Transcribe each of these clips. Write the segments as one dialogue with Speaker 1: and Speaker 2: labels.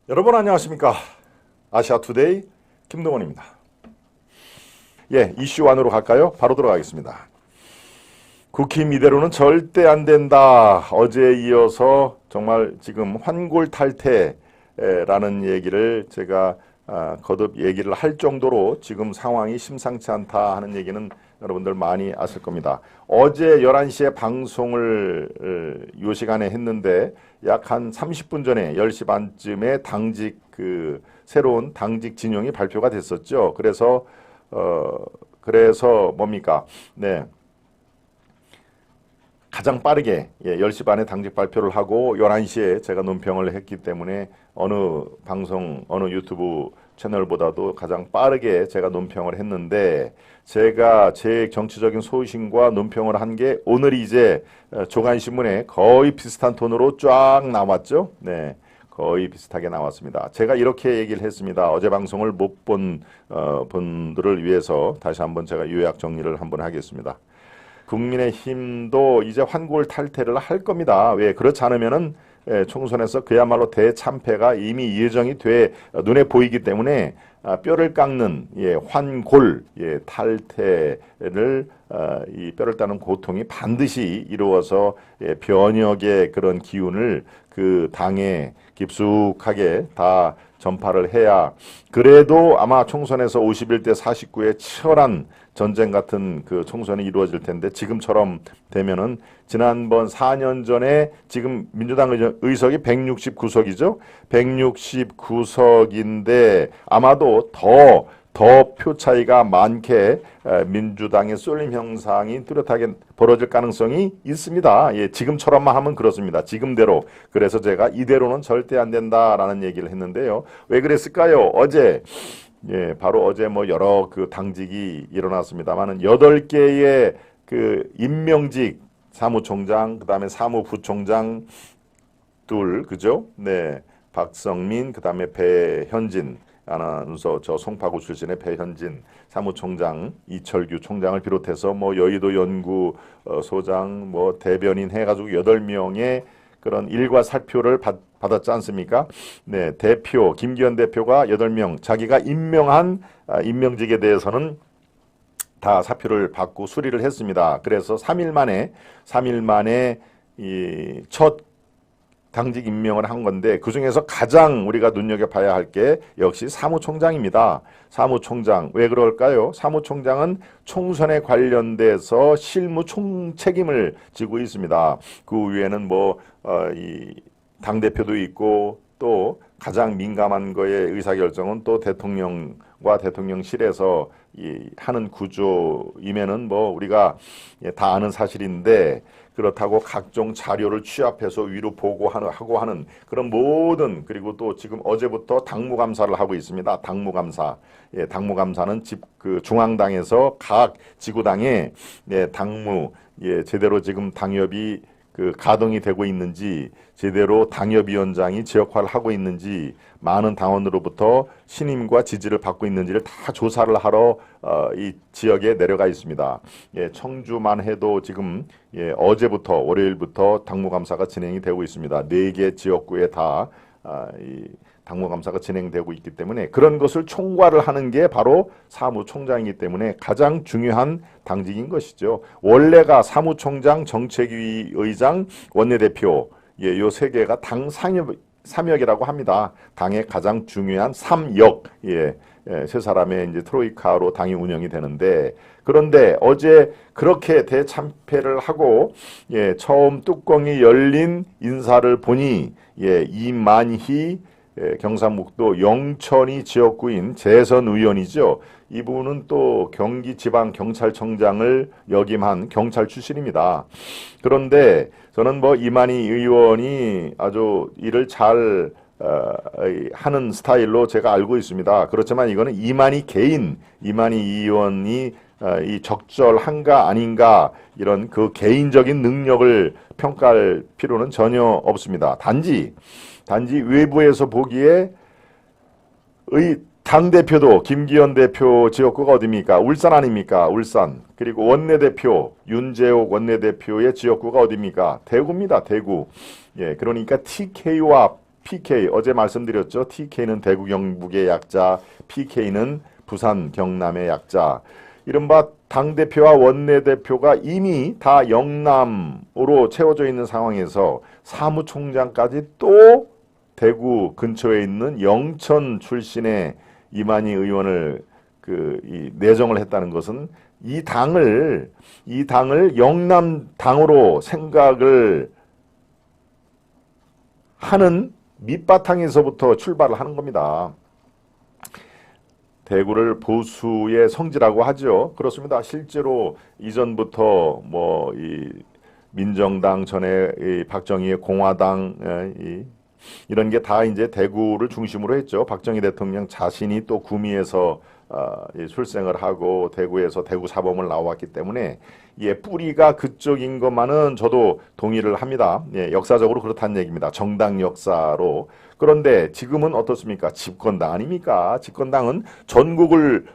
Speaker 1: 여러분 안녕하십니까? 아시아투데이 김동원입니다. 이슈 1으로 갈까요? 바로 들어가겠습니다. 국힘 이대로는 절대 안 된다. 어제에 이어서 정말 지금 환골탈태라는 얘기를 제가 거듭 얘기를 할 정도로 지금 상황이 심상치 않다 하는 얘기는 여러분들 많이 아실 겁니다. 어제 11시에 방송을 요 시간에 했는데 약 한 30분 전에 10시 반쯤에 당직 새로운 당직 진영이 발표가 됐었죠. 그래서 뭡니까? 네. 가장 빠르게 10시 반에 당직 발표를 하고 11시에 제가 논평을 했기 때문에 어느 방송, 어느 유튜브 채널보다도 가장 빠르게 제가 논평을 했는데 제가 제 정치적인 소신과 논평을 한 게 오늘이 이제 조간신문에 거의 비슷한 톤으로 쫙 나왔죠. 네. 거의 비슷하게 나왔습니다. 제가 이렇게 얘기를 했습니다. 어제 방송을 못 본 분들을 위해서 다시 한번 제가 요약 정리를 한번 하겠습니다. 국민의힘도 이제 환골탈태를 할 겁니다. 왜 그렇지 않으면은 총선에서 그야말로 대참패가 이미 예정이 돼 눈에 보이기 때문에 뼈를 깎는 환골 탈태를 이 뼈를 따는 고통이 반드시 이루어서 변혁의 그런 기운을 그 당에 깊숙하게 다 전파를 해야 그래도 아마 총선에서 51대 49의 치열한 전쟁 같은 그 총선이 이루어질 텐데 지금처럼 되면은 지난번 4년 전에 지금 민주당 의석이 169석이죠. 169석인데 아마도 더 표 차이가 많게 민주당의 쏠림 형상이 뚜렷하게 벌어질 가능성이 있습니다. 지금처럼만 하면 그렇습니다. 지금대로. 그래서 제가 이대로는 절대 안 된다라는 얘기를 했는데요. 왜 그랬을까요? 어제 바로 어제 여러 그 당직이 일어났습니다만은 8개의 그 임명직 사무총장, 그다음에 사무부총장 둘, 그죠? 네. 박성민, 그다음에 배현진 아나운서, 저 송파구 출신의 배현진 사무총장, 이철규 총장을 비롯해서 여의도 연구 소장, 대변인 해가지고 8명의 그런 일과 살표를 받았지 않습니까? 네, 대표 김기현 대표가 8명 자기가 임명한 임명직에 대해서는 다 사표를 받고 수리를 했습니다. 그래서 3일 만에 이 첫 당직 임명을 한 건데 그중에서 가장 우리가 눈여겨봐야 할 게 역시 사무총장입니다. 사무총장. 왜 그럴까요? 사무총장은 총선에 관련돼서 실무 총책임을 지고 있습니다. 그 위에는 이 당대표도 있고 또 가장 민감한 거의 의사결정은 또 대통령과 대통령실에서 하는 구조임에는 우리가 다 아는 사실인데 그렇다고 각종 자료를 취합해서 위로 보고하고 하는 그런 모든 그리고 또 지금 어제부터 당무감사를 하고 있습니다. 당무감사. 당무감사는 중앙당에서 각 지구당에 당무 제대로 지금 당협이 가동이 되고 있는지 제대로 당협위원장이 제 역할을 하고 있는지 많은 당원으로부터 신임과 지지를 받고 있는지를 다 조사를 하러 이 지역에 내려가 있습니다. 청주만 해도 지금 어제부터 월요일부터 당무감사가 진행이 되고 있습니다. 4개 지역구에 다 이 당무감사가 진행되고 있기 때문에 그런 것을 총괄을 하는 게 바로 사무총장이기 때문에 가장 중요한 당직인 것이죠. 원래가 사무총장, 정책위 의장, 원내대표 요 3개가 당 삼역이라고 합니다. 당의 가장 중요한 3역 세 사람의 이제 트로이카로 당이 운영이 되는데 그런데 어제 그렇게 대참패를 하고 처음 뚜껑이 열린 인사를 보니 이만희 경상북도 영천이 지역구인 재선 의원이죠. 이분은 또 경기지방경찰청장을 역임한 경찰 출신입니다. 그런데 저는 이만희 의원이 아주 일을 잘 하는 스타일로 제가 알고 있습니다. 그렇지만 이거는 이만희 의원이 이 적절한가 아닌가 이런 그 개인적인 능력을 평가할 필요는 전혀 없습니다. 단지 외부에서 보기에 당대표도 김기현 대표 지역구가 어디입니까? 울산 아닙니까? 울산. 그리고 원내대표 윤재옥 원내대표의 지역구가 어디입니까? 대구입니다. 대구. 그러니까 TK와 PK 어제 말씀드렸죠. TK는 대구 경북의 약자, PK는 부산 경남의 약자. 이른바 당대표와 원내대표가 이미 다 영남으로 채워져 있는 상황에서 사무총장까지 또 대구 근처에 있는 영천 출신의 이만희 의원을 내정을 했다는 것은 이 당을 영남 당으로 생각을 하는 밑바탕에서부터 출발을 하는 겁니다. 대구를 보수의 성지라고 하죠. 그렇습니다. 실제로 이전부터 뭐 이 민정당 전에 이 박정희의 공화당 이런 게 다 이제 대구를 중심으로 했죠. 박정희 대통령 자신이 또 구미에서 출생을 하고 대구에서 대구 사범을 나왔기 때문에 뿌리가 그쪽인 것만은 저도 동의를 합니다. 역사적으로 그렇다는 얘기입니다. 정당 역사로. 그런데 지금은 어떻습니까? 집권당 아닙니까? 집권당은 전국을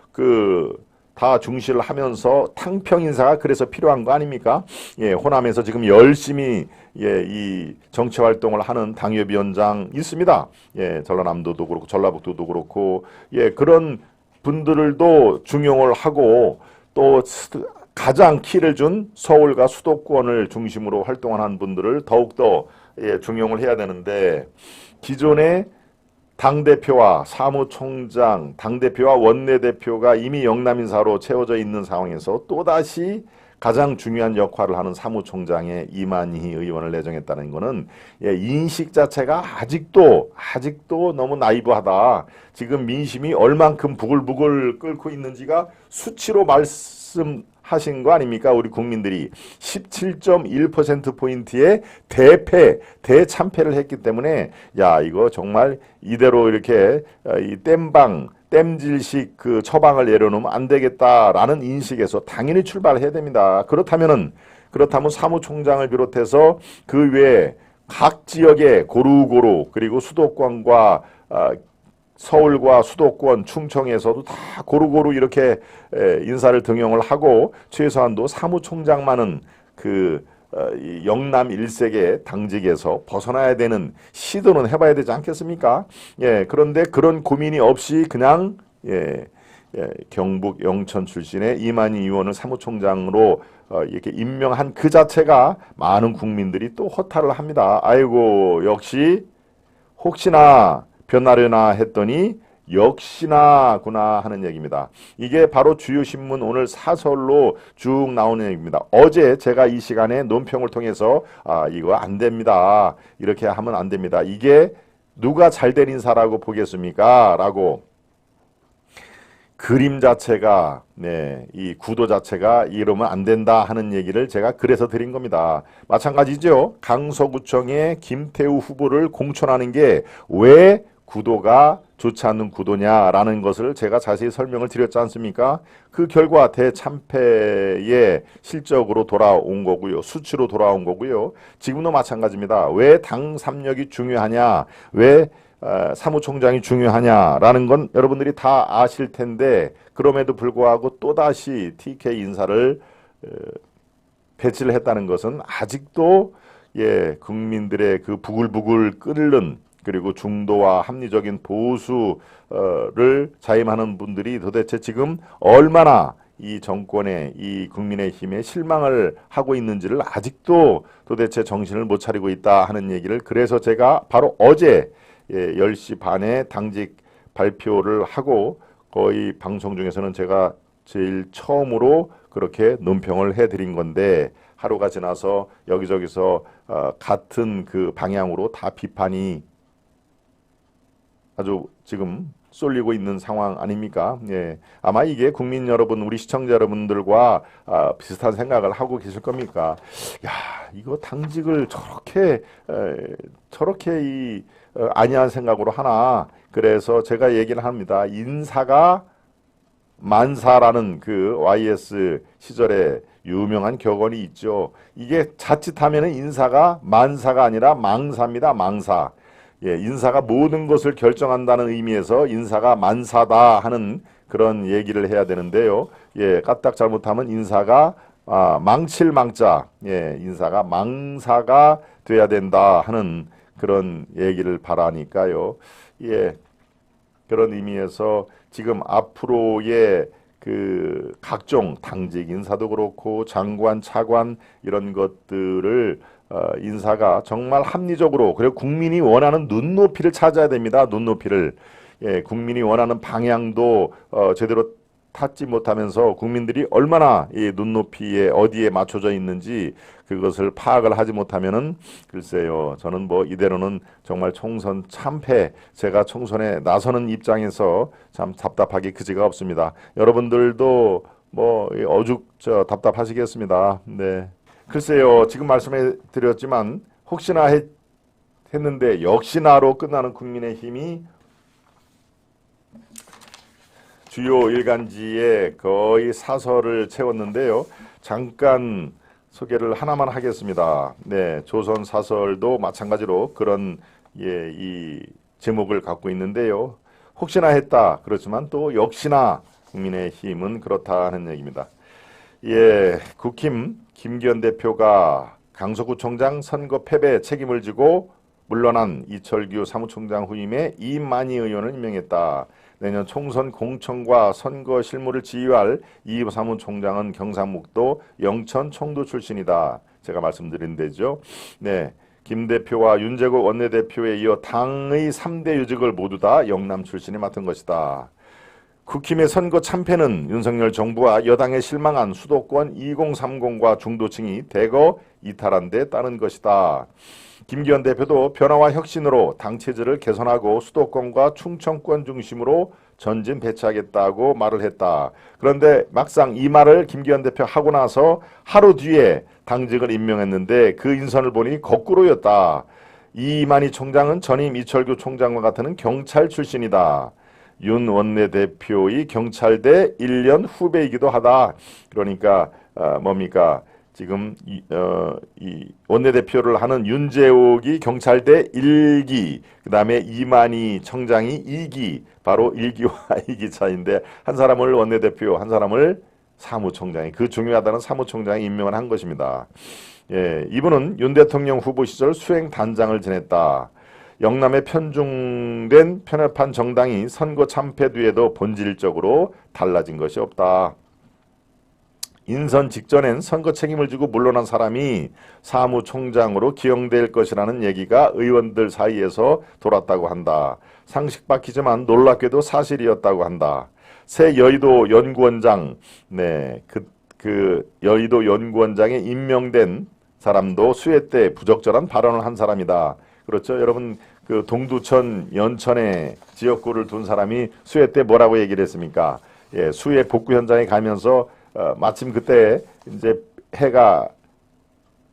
Speaker 1: 다 중시를 하면서 탕평 인사가 그래서 필요한 거 아닙니까? 호남에서 지금 열심히 이 정치 활동을 하는 당협위원장 있습니다. 전라남도도 그렇고 전라북도도 그렇고 그런 분들도 중용을 하고 또 가장 키를 준 서울과 수도권을 중심으로 활동하는 분들을 더욱더 중용을 해야 되는데 기존의 당대표와 사무총장, 당대표와 원내대표가 이미 영남인사로 채워져 있는 상황에서 또다시 가장 중요한 역할을 하는 사무총장에 이만희 의원을 내정했다는 것은 인식 자체가 아직도 너무 나이브하다. 지금 민심이 얼만큼 부글부글 끓고 있는지가 수치로 말씀하신 거 아닙니까? 우리 국민들이 17.1%포인트의 대참패를 했기 때문에 이거 정말 이대로 이렇게 이 땜질식 처방을 내려놓으면 안 되겠다라는 인식에서 당연히 출발해야 됩니다. 그렇다면 사무총장을 비롯해서 그 외에 각 지역의 고루고루 그리고 수도권과 서울과 수도권, 충청에서도 다 고루고루 이렇게 인사를 등용을 하고 최소한도 사무총장만은 이 영남 일색의 당직에서 벗어나야 되는 시도는 해봐야 되지 않겠습니까? 그런데 그런 고민이 없이 그냥 경북 영천 출신의 이만희 의원을 사무총장으로 이렇게 임명한 그 자체가 많은 국민들이 또 허탈을 합니다. 아이고 역시 혹시나 변하려나 했더니 역시나구나 하는 얘기입니다. 이게 바로 주요 신문 오늘 사설로 쭉 나오는 얘기입니다. 어제 제가 이 시간에 논평을 통해서 이거 안 됩니다. 이렇게 하면 안 됩니다. 이게 누가 잘된 인사라고 보겠습니까? 라고 그림 자체가 이 구도 자체가 이러면 안 된다 하는 얘기를 제가 그래서 드린 겁니다. 마찬가지죠. 강서구청의 김태우 후보를 공천하는 게 왜 구도가 좋지 않는 구도냐라는 것을 제가 자세히 설명을 드렸지 않습니까? 그 결과 대참패의 실적으로 돌아온 거고요. 수치로 돌아온 거고요. 지금도 마찬가지입니다. 왜 당 삼력이 중요하냐? 왜 사무총장이 중요하냐라는 건 여러분들이 다 아실 텐데 그럼에도 불구하고 또다시 TK 인사를 배치를 했다는 것은 아직도 국민들의 그 부글부글 끓는 그리고 중도와 합리적인 보수를 자임하는 분들이 도대체 지금 얼마나 이 정권에 이 국민의힘에 실망을 하고 있는지를 아직도 도대체 정신을 못 차리고 있다 하는 얘기를 그래서 제가 바로 어제 10시 반에 당직 발표를 하고 거의 방송 중에서는 제가 제일 처음으로 그렇게 논평을 해드린 건데 하루가 지나서 여기저기서 같은 그 방향으로 다 비판이 아주 지금 쏠리고 있는 상황 아닙니까? 아마 이게 국민 여러분, 우리 시청자 여러분들과 비슷한 생각을 하고 계실 겁니까? 이거 당직을 저렇게 아니한 생각으로 하나. 그래서 제가 얘기를 합니다. 인사가 만사라는 그 YS 시절에 유명한 격언이 있죠. 이게 자칫하면 인사가 만사가 아니라 망사입니다. 망사. 인사가 모든 것을 결정한다는 의미에서 인사가 만사다 하는 그런 얘기를 해야 되는데요. 까딱 잘못하면 인사가 망칠 망자, 인사가 망사가 돼야 된다 하는 그런 얘기를 바라니까요. 예, 그런 의미에서 지금 앞으로의 그 각종 당직 인사도 그렇고 장관, 차관 이런 것들을 인사가 정말 합리적으로 그리고 국민이 원하는 눈높이를 찾아야 됩니다. 눈높이를. 예, 국민이 원하는 방향도 제대로 탔지 못하면서 국민들이 얼마나 이 눈높이에 어디에 맞춰져 있는지 그것을 파악을 하지 못하면은 글쎄요, 저는 뭐 이대로는 정말 총선 참패, 제가 총선에 나서는 입장에서 참 답답하기 그지가 없습니다. 여러분들도 뭐 어죽 답답하시겠습니다. 네, 글쎄요, 지금 말씀해 드렸지만 혹시나 했는데 역시나로 끝나는 국민의힘이 주요 일간지에 거의 사설을 채웠는데요. 잠깐 소개를 하나만 하겠습니다. 네, 조선 사설도 마찬가지로 그런 이 제목을 갖고 있는데요. 혹시나 했다. 그렇지만 또 역시나 국민의힘은 그렇다 하는 얘기입니다. 예, 국힘 김기현 대표가 강서구청장 선거 패배 책임을 지고 물러난 이철규 사무총장 후임에 이만희 의원을 임명했다. 내년 총선 공천과 선거 실무를 지휘할 이 사무총장은 경상북도 영천 청도 출신이다. 제가 말씀드린 데죠. 네, 김 대표와 윤재국 원내대표에 이어 당의 3대 요직을 모두 다 영남 출신이 맡은 것이다. 국힘의 선거 참패는 윤석열 정부와 여당에 실망한 수도권 2030과 중도층이 대거 이탈한 데 따른 것이다. 김기현 대표도 변화와 혁신으로 당 체제를 개선하고 수도권과 충청권 중심으로 전진 배치하겠다고 말을 했다. 그런데 막상 이 말을 김기현 대표 하고 나서 하루 뒤에 당직을 임명했는데 그 인선을 보니 거꾸로였다. 이만희 총장은 전임 이철규 총장과 같은 경찰 출신이다. 윤 원내대표의 경찰대 1년 후배이기도 하다. 그러니까 뭡니까? 지금 이 원내대표를 하는 윤재옥이 경찰대 1기, 그 다음에 이만희 청장이 2기, 바로 1기와 2기 차인데 한 사람을 원내대표, 한 사람을 사무총장이, 그 중요하다는 사무총장이 임명을 한 것입니다. 예, 이분은 윤 대통령 후보 시절 수행단장을 지냈다. 영남에 편중된 편협한 정당이 선거 참패 뒤에도 본질적으로 달라진 것이 없다. 인선 직전엔 선거 책임을 지고 물러난 사람이 사무총장으로 기용될 것이라는 얘기가 의원들 사이에서 돌았다고 한다. 상식 박히지만 놀랍게도 사실이었다고 한다. 새 여의도 연구원장, 네, 그 여의도 연구원장에 임명된 사람도 수해 때 부적절한 발언을 한 사람이다. 그렇죠, 여러분. 그 동두천 연천에 지역구를 둔 사람이 수해 때 뭐라고 얘기를 했습니까? 예, 수해 복구 현장에 가면서 마침 그때 이제 해가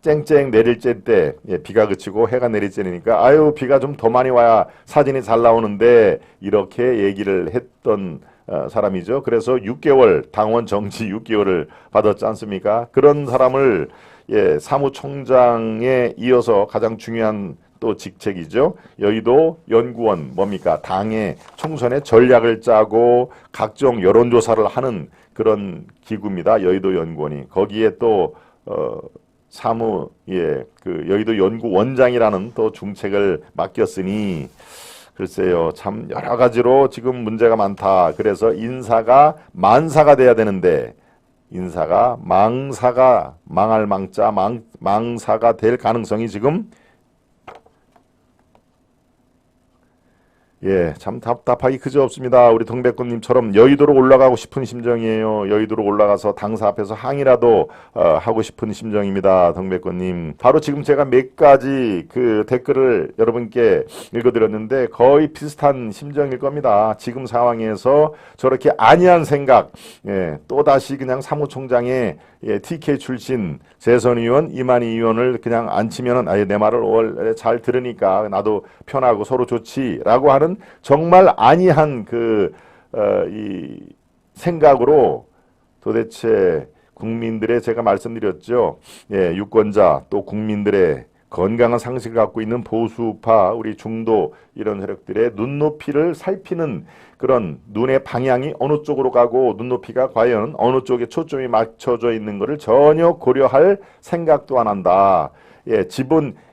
Speaker 1: 쨍쨍 내릴 때, 예, 비가 그치고 해가 내릴 때니까 아유, 비가 좀 더 많이 와야 사진이 잘 나오는데 이렇게 얘기를 했던 사람이죠. 그래서 6개월 당원 정지 6개월을 받았지 않습니까? 그런 사람을, 예, 사무총장에 이어서 가장 중요한 또 직책이죠. 여의도 연구원, 뭡니까? 당의 총선의 전략을 짜고 각종 여론조사를 하는 그런 기구입니다. 여의도 연구원이. 거기에 또 그 여의도 연구원장이라는 또 중책을 맡겼으니 글쎄요, 참 여러 가지로 지금 문제가 많다. 그래서 인사가 만사가 돼야 되는데 인사가 망사가, 망할 망자 망사가 될 가능성이 지금, 예, 참 답답하기 그지없습니다. 우리 동백꽃님처럼 여의도로 올라가고 싶은 심정이에요. 여의도로 올라가서 당사 앞에서 항의라도 하고 싶은 심정입니다. 동백꽃님. 바로 지금 제가 몇 가지 그 댓글을 여러분께 읽어드렸는데 거의 비슷한 심정일 겁니다. 지금 상황에서 저렇게 안이한 생각, 예, 또다시 그냥 사무총장의, 예, TK 출신 재선의원 이만희 의원을 그냥 앉히면은 아예 내 말을 원래 잘 들으니까 나도 편하고 서로 좋지라고 하는 정말 안이한 이 생각으로 도대체 국민들의, 제가 말씀드렸죠. 예, 유권자 또 국민들의 건강한 상식을 갖고 있는 보수파 우리 중도 이런 세력들의 눈높이를 살피는 그런 눈의 방향이 어느 쪽으로 가고 눈높이가 과연 어느 쪽에 초점이 맞춰져 있는 것을 전혀 고려할 생각도 안 한다. 예,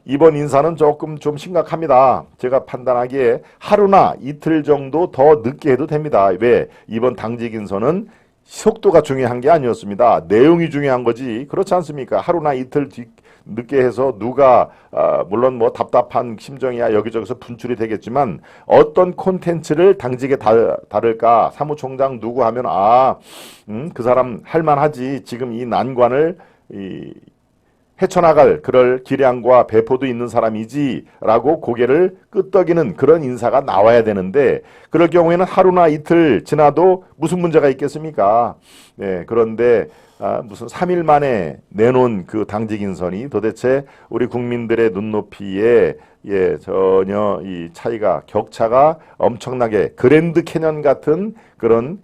Speaker 1: 이번 인사는 조금 좀 심각합니다. 제가 판단하기에 하루나 이틀 정도 더 늦게 해도 됩니다. 왜? 이번 당직 인선은 속도가 중요한 게 아니었습니다. 내용이 중요한 거지. 그렇지 않습니까? 하루나 이틀 늦게 해서 누가 물론 뭐 답답한 심정이야 여기저기서 분출이 되겠지만 어떤 콘텐츠를 당직에 다룰까? 사무총장 누구 하면 그 사람 할만하지. 지금 이 난관을 헤쳐나갈 그럴 기량과 배포도 있는 사람이지 라고 고개를 끄덕이는 그런 인사가 나와야 되는데 그럴 경우에는 하루나 이틀 지나도 무슨 문제가 있겠습니까? 네, 그런데 무슨 3일 만에 내놓은 그 당직 인선이 도대체 우리 국민들의 눈높이에 전혀 이 차이가 격차가 엄청나게 그랜드 캐년 같은 그런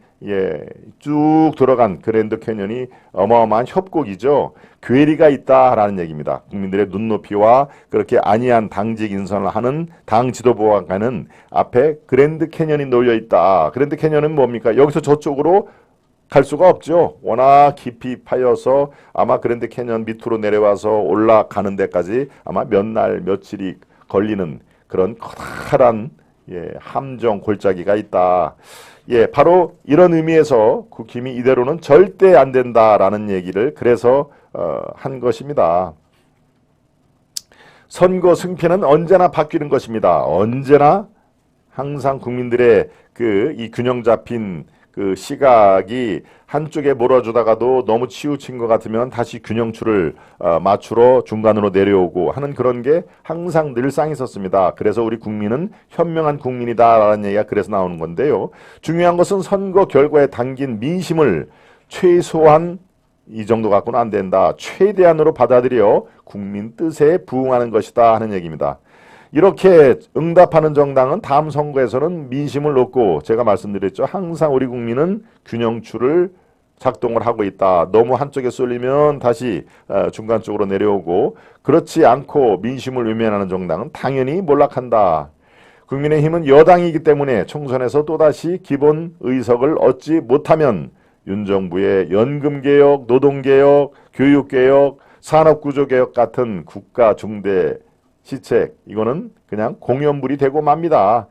Speaker 1: 쭉 들어간 그랜드 캐년이 어마어마한 협곡이죠. 괴리가 있다라는 얘기입니다. 국민들의 눈높이와 그렇게 안이한 당직 인선을 하는 당 지도부와는 앞에 그랜드 캐년이 놓여 있다. 그랜드 캐년은 뭡니까? 여기서 저쪽으로 갈 수가 없죠. 워낙 깊이 파여서 아마 그랜드 캐년 밑으로 내려와서 올라가는 데까지 아마 몇 날 며칠이 걸리는 그런 커다란 함정 골짜기가 있다. 바로 이런 의미에서 국힘이 이대로는 절대 안 된다라는 얘기를 그래서 한 것입니다. 선거 승패는 언제나 바뀌는 것입니다. 언제나 항상 국민들의 이 균형 잡힌 그 시각이 한쪽에 몰아주다가도 너무 치우친 것 같으면 다시 균형추를 맞추러 중간으로 내려오고 하는 그런 게 항상 늘상 있었습니다. 그래서 우리 국민은 현명한 국민이다라는 얘기가 그래서 나오는 건데요. 중요한 것은 선거 결과에 담긴 민심을 최소한 이 정도 갖고는 안 된다. 최대한으로 받아들여 국민 뜻에 부응하는 것이다 하는 얘기입니다. 이렇게 응답하는 정당은 다음 선거에서는 민심을 얻고 제가 말씀드렸죠. 항상 우리 국민은 균형추를 작동을 하고 있다. 너무 한쪽에 쏠리면 다시 중간 쪽으로 내려오고 그렇지 않고 민심을 외면하는 정당은 당연히 몰락한다. 국민의힘은 여당이기 때문에 총선에서 또다시 기본 의석을 얻지 못하면 윤 정부의 연금개혁, 노동개혁, 교육개혁, 산업구조개혁 같은 국가 중대 시책 이거는 그냥 공연불이 되고 맙니다.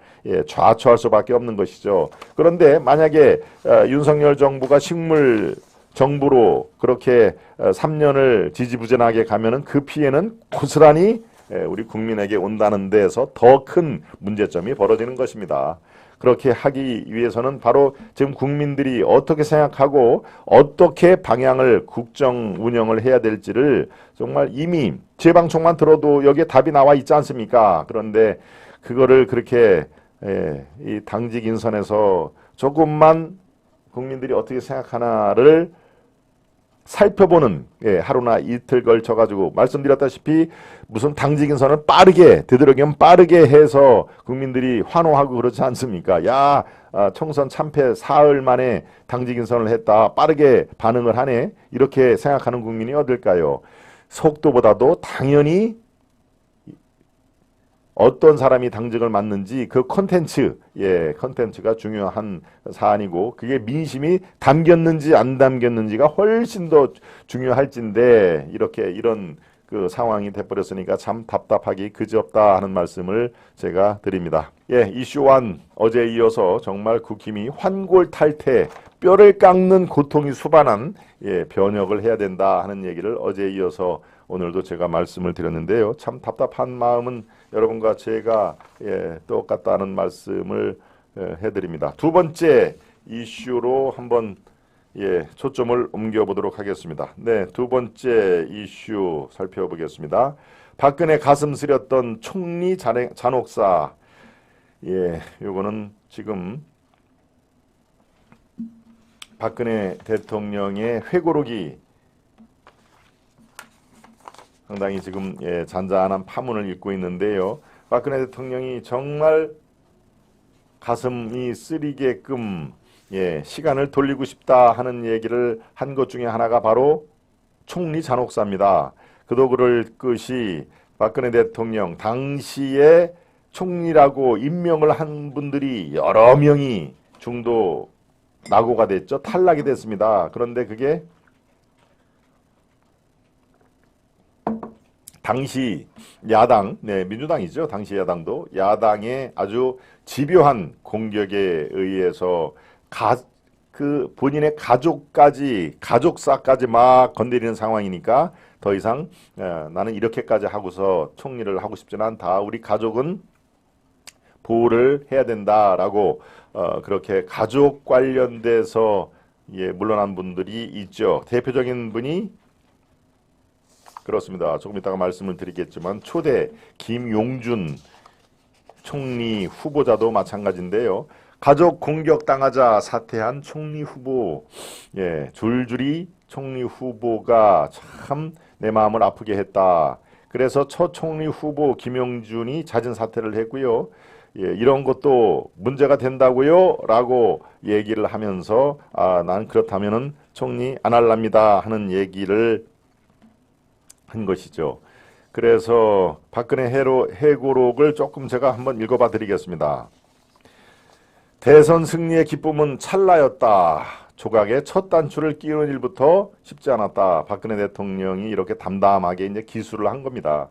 Speaker 1: 좌초할 수밖에 없는 것이죠. 그런데 만약에 윤석열 정부가 식물 정부로 그렇게 3년을 지지부진하게 가면은 그 피해는 고스란히 우리 국민에게 온다는 데에서 더 큰 문제점이 벌어지는 것입니다. 그렇게 하기 위해서는 바로 지금 국민들이 어떻게 생각하고 어떻게 방향을 국정 운영을 해야 될지를 정말 이미 제 방송만 들어도 여기에 답이 나와 있지 않습니까? 그런데 그거를 그렇게 이 당직 인선에서 조금만 국민들이 어떻게 생각하나를 살펴보는 하루나 이틀 걸쳐가지고 말씀드렸다시피 무슨 당직 인선을 빠르게 되도록이면 빠르게 해서 국민들이 환호하고 그렇지 않습니까? 야 총선 참패 사흘 만에 당직 인선을 했다. 빠르게 반응을 하네. 이렇게 생각하는 국민이 어딜까요? 속도보다도 당연히 어떤 사람이 당직을 맡는지 그 컨텐츠가 중요한 사안이고 그게 민심이 담겼는지 안 담겼는지가 훨씬 더 중요할진데 이런 그 상황이 돼버렸으니까 참 답답하기 그지없다 하는 말씀을 제가 드립니다. 이슈 1 어제에 이어서 정말 국힘이 환골탈태 뼈를 깎는 고통이 수반한 변혁을 해야 된다 하는 얘기를 어제에 이어서 오늘도 제가 말씀을 드렸는데요. 참 답답한 마음은 여러분과 제가 똑같다는 말씀을 해드립니다. 두 번째 이슈로 한번 초점을 옮겨보도록 하겠습니다. 두 번째 이슈 살펴보겠습니다. 박근혜 가슴 쓰렸던 총리 잔혹사. 요거는 지금 박근혜 대통령의 회고록이 상당히 지금 잔잔한 파문을 잇고 있는데요. 박근혜 대통령이 정말 가슴이 쓰리게끔 시간을 돌리고 싶다 하는 얘기를 한 것 중에 하나가 바로 총리 잔혹사입니다. 그도 그럴 것이 박근혜 대통령 당시에 총리라고 임명을 한 분들이 여러 명이 중도 낙오가 됐죠. 탈락이 됐습니다. 그런데 그게 당시 야당, 민주당이죠. 당시 야당도 야당의 아주 집요한 공격에 의해서 본인의 가족사까지 막 건드리는 상황이니까 더 이상 나는 이렇게까지 하고서 총리를 하고 싶지는 않다. 우리 가족은 보호를 해야 된다라고 그렇게 가족 관련돼서 물러난 분들이 있죠. 대표적인 분이 그렇습니다. 조금 이따가 말씀을 드리겠지만 초대 김용준 총리 후보자도 마찬가지인데요. 가족 공격당하자 사퇴한 총리 후보, 줄줄이 총리 후보가 참 내 마음을 아프게 했다. 그래서 첫 총리 후보 김용준이 잦은 사퇴를 했고요. 이런 것도 문제가 된다고요? 라고 얘기를 하면서 난 그렇다면은 총리 안 할랍니다 하는 얘기를 한 것이죠. 그래서 박근혜 회고록을 조금 제가 한번 읽어봐 드리겠습니다. 대선 승리의 기쁨은 찰나였다. 조각에 첫 단추를 끼우는 일부터 쉽지 않았다. 박근혜 대통령이 이렇게 담담하게 이제 기술을 한 겁니다.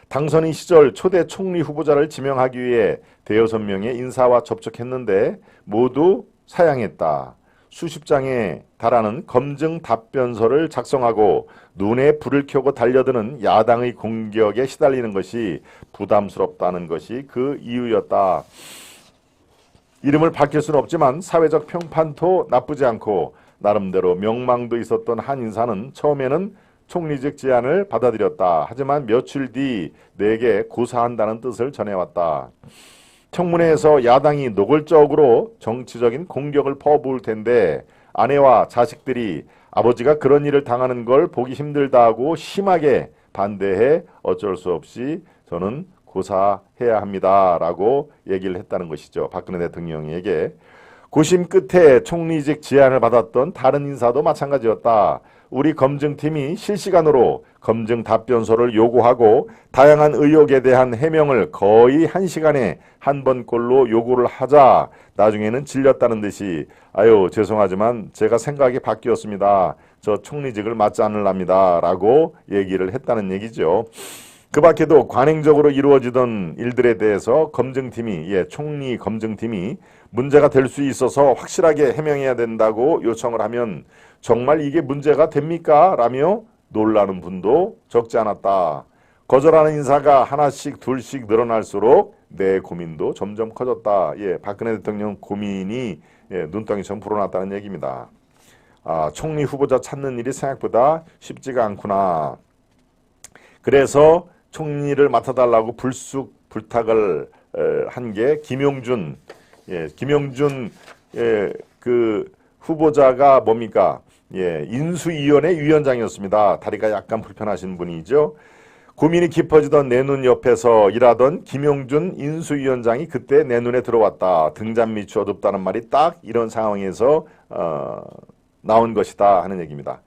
Speaker 1: 당선인 시절 초대 총리 후보자를 지명하기 위해 대여섯 명의 인사와 접촉했는데 모두 사양했다. 수십 장에 달하는 검증 답변서를 작성하고 눈에 불을 켜고 달려드는 야당의 공격에 시달리는 것이 부담스럽다는 것이 그 이유였다. 이름을 밝힐 수는 없지만 사회적 평판도 나쁘지 않고 나름대로 명망도 있었던 한 인사는 처음에는 총리직 제안을 받아들였다. 하지만 며칠 뒤 내게 고사한다는 뜻을 전해왔다. 청문회에서 야당이 노골적으로 정치적인 공격을 퍼부을 텐데 아내와 자식들이 아버지가 그런 일을 당하는 걸 보기 힘들다고 심하게 반대해 어쩔 수 없이 저는 고사해야 합니다. 라고 얘기를 했다는 것이죠. 박근혜 대통령에게. 고심 끝에 총리직 제안을 받았던 다른 인사도 마찬가지였다. 우리 검증팀이 실시간으로 검증 답변서를 요구하고 다양한 의혹에 대한 해명을 거의 1시간에 한 번꼴로 요구를 하자 나중에는 질렸다는 듯이 아유 죄송하지만 제가 생각이 바뀌었습니다. 저 총리직을 맡지 않으랍니다. 라고 얘기를 했다는 얘기죠. 그 밖에도 관행적으로 이루어지던 일들에 대해서 검증팀이 총리 검증팀이 문제가 될 수 있어서 확실하게 해명해야 된다고 요청을 하면 정말 이게 문제가 됩니까? 라며 놀라는 분도 적지 않았다. 거절하는 인사가 하나씩 둘씩 늘어날수록 내 고민도 점점 커졌다. 박근혜 대통령 고민이 눈덩이처럼 불어났다는 얘기입니다. 총리 후보자 찾는 일이 생각보다 쉽지가 않구나. 그래서 총리를 맡아달라고 불쑥 부탁을 한 게 김용준, 김용준 그 후보자가 뭡니까? 인수위원회 위원장이었습니다. 다리가 약간 불편하신 분이죠. 고민이 깊어지던 내 눈 옆에서 일하던 김용준 인수위원장이 그때 내 눈에 들어왔다. 등잔 밑이 어둡다는 말이 딱 이런 상황에서 나온 것이다 하는 얘기입니다.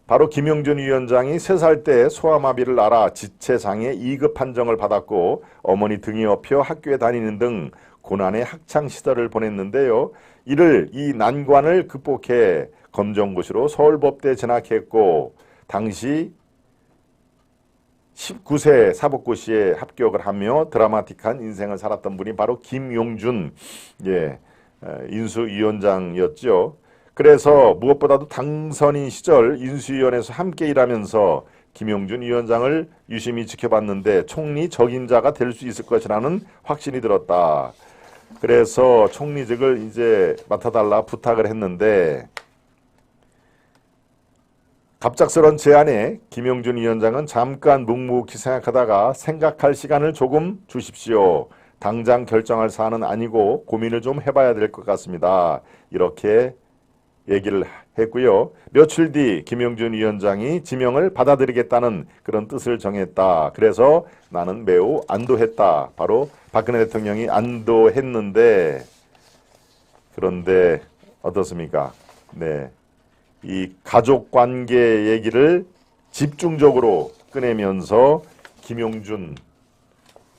Speaker 1: 바로 김용준 위원장이 3살 때 소아마비를 앓아 지체장애 2급 판정을 받았고 어머니 등에 업혀 학교에 다니는 등 고난의 학창시절을 보냈는데요. 이 난관을 극복해 검정고시로 서울법대에 진학했고 당시 19세 사법고시에 합격을 하며 드라마틱한 인생을 살았던 분이 바로 김용준 인수위원장이었죠. 그래서 무엇보다도 당선인 시절 인수위원회에서 함께 일하면서 김용준 위원장을 유심히 지켜봤는데 총리 적임자가 될 수 있을 것이라는 확신이 들었다. 그래서 총리직을 이제 맡아달라 부탁을 했는데 갑작스런 제안에 김용준 위원장은 잠깐 묵묵히 생각하다가 생각할 시간을 조금 주십시오. 당장 결정할 사안은 아니고 고민을 좀 해봐야 될 것 같습니다. 이렇게 얘기를 했고요. 며칠 뒤 김용준 위원장이 지명을 받아들이겠다는 그런 뜻을 정했다. 그래서 나는 매우 안도했다. 바로 박근혜 대통령이 안도했는데 그런데 어떻습니까? 이 가족관계 얘기를 집중적으로 꺼내면서 김용준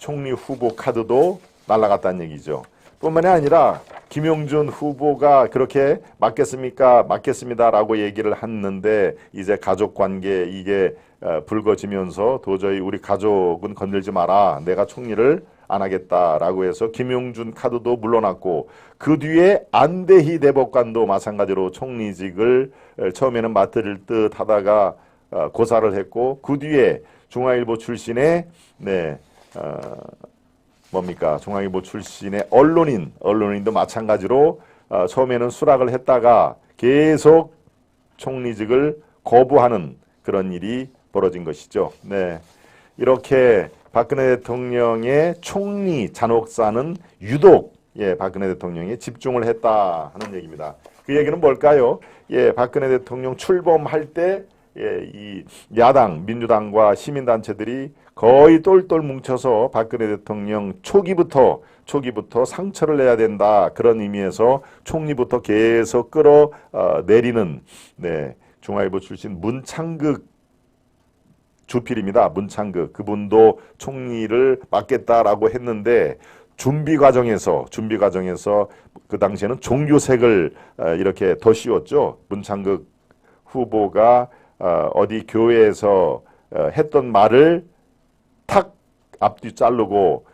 Speaker 1: 총리 후보 카드도 날아갔다는 얘기죠. 뿐만이 아니라 김용준 후보가 그렇게 맞겠습니까? 맞겠습니다라고 얘기를 했는데 이제 가족관계 이게 불거지면서 도저히 우리 가족은 건들지 마라. 내가 총리를 안 하겠다라고 해서 김용준 카드도 물러났고 그 뒤에 안대희 대법관도 마찬가지로 총리직을 처음에는 맡을 듯 하다가 고사를 했고 그 뒤에 중앙일보 출신의 중앙일보 출신의 언론인도 마찬가지로 처음에는 수락을 했다가 계속 총리직을 거부하는 그런 일이 벌어진 것이죠. 네. 이렇게 박근혜 대통령의 총리 잔혹사는 유독 박근혜 대통령이 집중을 했다 하는 얘기입니다. 그 얘기는 뭘까요? 박근혜 대통령 출범할 때 이 야당 민주당과 시민단체들이 거의 똘똘 뭉쳐서 박근혜 대통령 초기부터 상처를 내야 된다 그런 의미에서 총리부터 계속 끌어내리는 중앙일보 출신 문창극 주필입니다. 문창극 그분도 총리를 맡겠다라고 했는데 준비 과정에서 그 당시에는 종교색을 이렇게 더 씌웠죠. 문창극 후보가 어디 교회에서 했던 말을 탁 앞뒤 자르고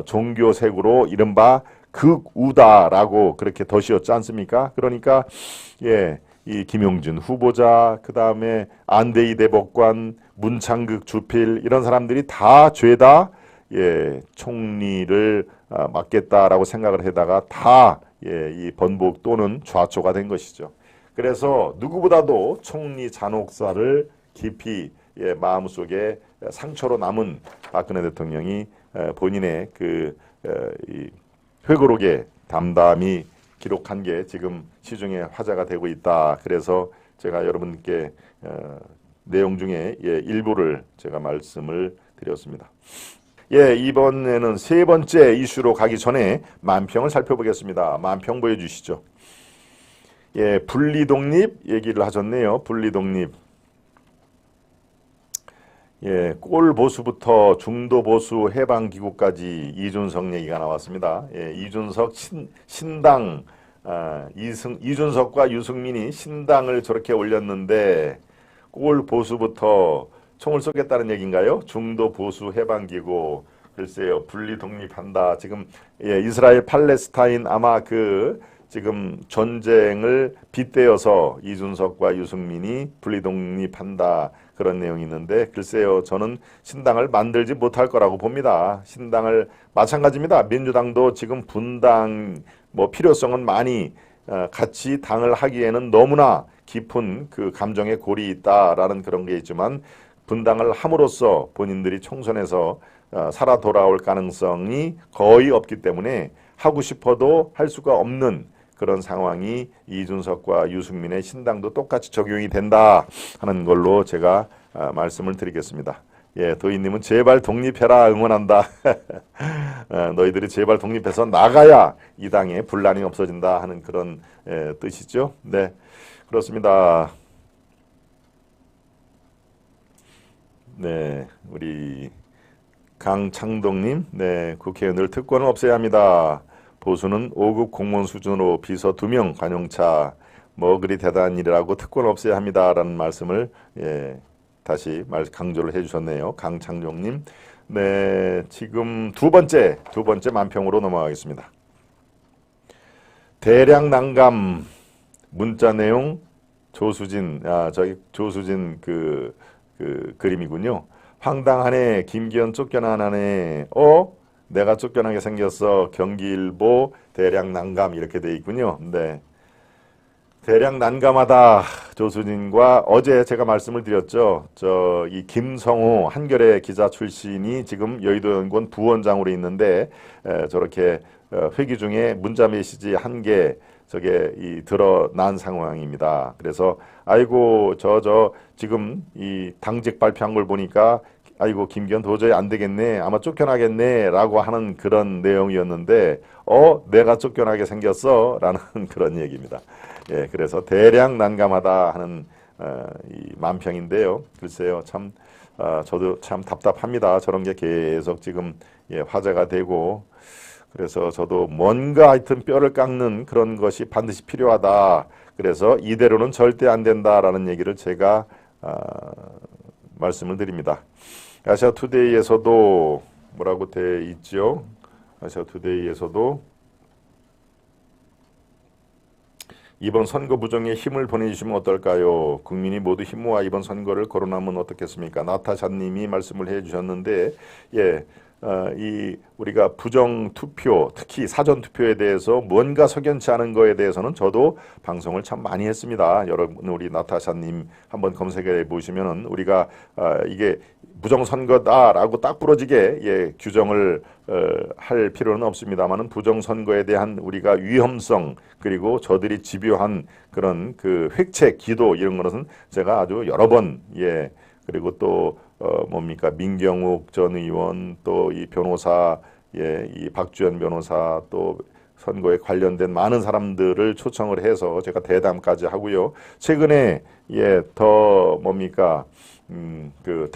Speaker 1: 종교색으로 이른바 극우다라고 그렇게 더 씌웠지 않습니까? 그러니까 이 김용준 후보자 그 다음에 안대희 대법관 문창극 주필 이런 사람들이 다 죄다 총리를 맡겠다라고 생각을 하다가 다 이 번복 또는 좌초가 된 것이죠. 그래서 누구보다도 총리 잔혹사를 깊이 마음속에 상처로 남은 박근혜 대통령이 본인의 이 회고록에 담담히 기록한 게 지금 시중에 화제가 되고 있다. 그래서 제가 여러분께 내용 중에 일부를 제가 말씀을 드렸습니다. 이번에는 세 번째 이슈로 가기 전에 만평을 살펴보겠습니다. 만평 보여주시죠. 분리독립 얘기를 하셨네요. 분리독립. 꼴보수부터 중도보수 해방기구까지 이준석 얘기가 나왔습니다. 이준석 신당 이준석과 유승민이 신당을 저렇게 올렸는데 꼴보수부터 총을 쏘겠다는 얘기인가요? 중도보수 해방기구 글쎄요. 분리독립한다. 지금 이스라엘 팔레스타인 아마 지금 전쟁을 빗대어서 이준석과 유승민이 분리독립한다 그런 내용이 있는데 글쎄요 저는 신당을 만들지 못할 거라고 봅니다. 신당을 마찬가지입니다. 민주당도 지금 분당 필요성은 많이 같이 당을 하기에는 너무나 깊은 그 감정의 골이 있다라는 그런 게 있지만 분당을 함으로써 본인들이 총선에서 살아 돌아올 가능성이 거의 없기 때문에 하고 싶어도 할 수가 없는 그런 상황이 이준석과 유승민의 신당도 똑같이 적용이 된다 하는 걸로 제가 말씀을 드리겠습니다. 도희님은 제발 독립해라 응원한다. 너희들이 제발 독립해서 나가야 이 당에 분란이 없어진다 하는 그런 뜻이죠. 네, 그렇습니다. 네, 우리 강창동님, 국회의원들 특권을 없애야 합니다. 보수는 5급 공무원 수준으로 비서 2명 관용차 그리 대단한 일이라고 특권 없애야 합니다라는 말씀을 다시 강조를 해주셨네요. 강창종님. 네, 지금 두 번째 만평으로 넘어가겠습니다. 대량 난감 문자 내용 조수진 그 그림이군요. 황당하네. 김기현 쫓겨나네. 내가 쫓겨나게 생겼어. 경기일보 대량 난감 이렇게 돼 있군요. 네. 대량 난감하다. 조수진과 어제 제가 말씀을 드렸죠. 이 김성호 한겨레 기자 출신이 지금 여의도연구원 부원장으로 있는데 저렇게 회기 중에 문자 메시지 한 개 저게 드러난 상황입니다. 그래서 아이고 지금 이 당직 발표한 걸 보니까 아이고 김기현 도저히 안 되겠네 아마 쫓겨나겠네 라고 하는 그런 내용이었는데 내가 쫓겨나게 생겼어 라는 그런 얘기입니다. 그래서 대량 난감하다 하는 이 만평인데요. 글쎄요 참 저도 참 답답합니다. 저런 게 계속 지금 화제가 되고 그래서 저도 뭔가 하여튼 뼈를 깎는 그런 것이 반드시 필요하다. 그래서 이대로는 절대 안 된다라는 얘기를 제가 말씀을 드립니다. 아시아투데이에서도 뭐라고 돼 있죠? 아시아투데이에서도 이번 선거 부정에 힘을 보내주시면 어떨까요? 국민이 모두 힘 모아 이번 선거를 거론하면 어떻겠습니까? 나타샤님이 말씀을 해주셨는데, 이 우리가 부정 투표, 특히 사전 투표에 대해서 뭔가 석연치 않은 거에 대해서는 저도 방송을 참 많이 했습니다. 여러분 우리 나타샤님 한번 검색해 보시면은 우리가 이게 부정 선거다라고 딱 부러지게 규정을 할 필요는 없습니다만은 부정 선거에 대한 우리가 위험성 그리고 저들이 집요한 그런 그 획책 기도 이런 것은 제가 아주 여러 번 그리고 또 뭡니까 민경욱 전 의원 또 이 변호사 이 박주현 변호사 또 선거에 관련된 많은 사람들을 초청을 해서 제가 대담까지 하고요. 최근에 더 뭡니까 그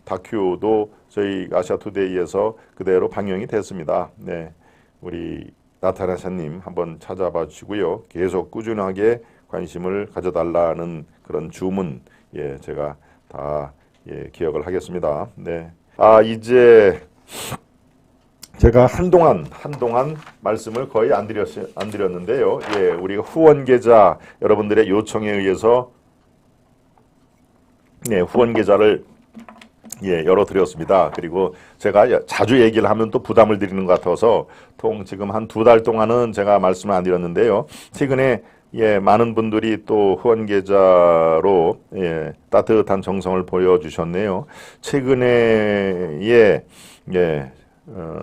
Speaker 1: 다큐도 저희 아시아투데이에서 그대로 방영이 됐습니다. 네, 우리 나타나샤님 한번 찾아봐 주시고요. 계속 꾸준하게 관심을 가져달라는 그런 주문 제가 다 기억을 하겠습니다. 네, 이제 제가 한동안 말씀을 거의 안 드렸는데요. 우리가 후원 계좌 여러분들의 요청에 의해서 후원 계좌를 열어드렸습니다. 그리고 제가 자주 얘기를 하면 또 부담을 드리는 것 같아서 지금 한 2달 동안은 제가 말씀을 안 드렸는데요. 최근에 많은 분들이 또 후원 계좌로 따뜻한 정성을 보여주셨네요. 최근에